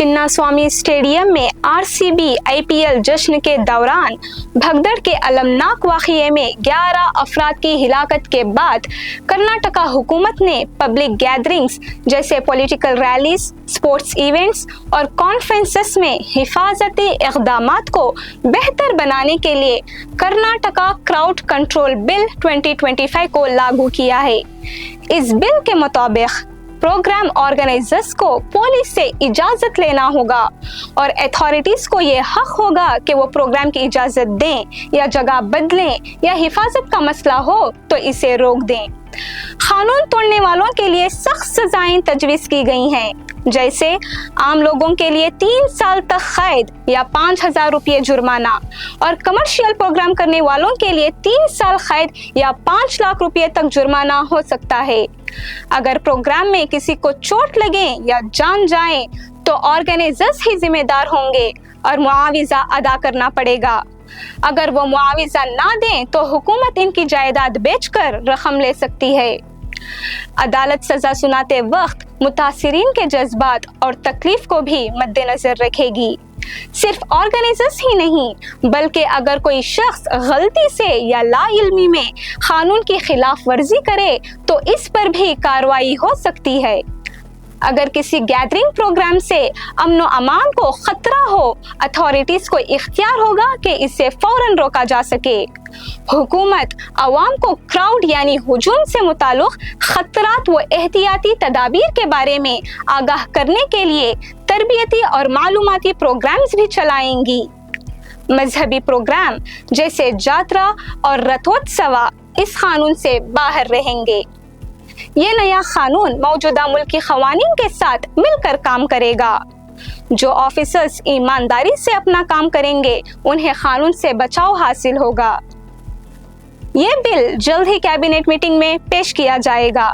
चिन्ना स्वामी stadium में RCB IPL जश्न के दौरान भगदड़ के अलमनाक वाक़ये में 11 अफराद की हिलाकत के बाद कर्नाटका हुकूमत ने पब्लिक गैदरिंग्स जैसे पॉलिटिकल रैलीज, स्पोर्ट्स इवेंट्स और कॉन्फ्रेंसेस में हिफाजती इक़दामात को बेहतर बनाने के लिए कर्नाटका क्राउड कंट्रोल बिल 2025 को लागू किया है। इस बिल के मुताबिक प्रोग्राम ऑर्गेनाइजर्स को पुलिस से इजाजत लेना होगा और अथॉरिटीज को ये हक होगा कि वो प्रोग्राम की इजाजत दें या जगह बदलें या हिफाजत का मसला हो तो इसे रोक दें। कानून तोड़ने वालों के लिए सख्त सजाएं तजवीज़ की गई हैं, जैसे आम लोगों के लिए 3 साल तक कैद या 5,000 रुपये जुर्माना और कमर्शियल प्रोग्राम करने वालों के लिए 3 साल कैद या 5 लाख रुपये तक जुर्माना हो सकता है। अगर प्रोग्राम में किसी को चोट लगे या जान जाए तो ऑर्गेनाइजर्स ही जिम्मेदार होंगे और मुआविजा अदा करना पड़ेगा। अगर वो मुआविजा ना दें तो हुकूमत इनकी जायदाद बेचकर रकम ले सकती है। अदालत सजा सुनाते वक्त मुतासिरीन के जज्बात और तकलीफ को भी मद्देनजर रखेगी। सिर्फ ऑर्गेनाइजर्स ही नहीं बल्कि अगर कोई शख्स गलती से या लाइल्मी में कानून की खिलाफ वर्जी करे तो इस पर भी कार्रवाई हो सकती है। अगर किसी गैदरिंग प्रोग्राम से अमन व अमान को खतरा हो, अथॉरिटीज को इख्तियार होगा कि इसे फौरन रोका जा सके। हुकूमत अवाम को क्राउड यानी हुजूम से मुताल्लिक़ खतरात व एहतियाती तदाबीर के बारे में आगाह करने के लिए तरबियती और मालूमाती प्रोग्राम्स भी चलाएंगी। मजहबी प्रोग्राम जैसे जात्रा और रथोत्सव इस कानून से बाहर रहेंगे। ये नया कानून मौजूदा मुल्की क़वानीन के साथ मिलकर काम करेगा। जो ऑफिसर्स ईमानदारी से अपना काम करेंगे उन्हें कानून से बचाव हासिल होगा। ये बिल जल्द ही कैबिनेट मीटिंग में पेश किया जाएगा।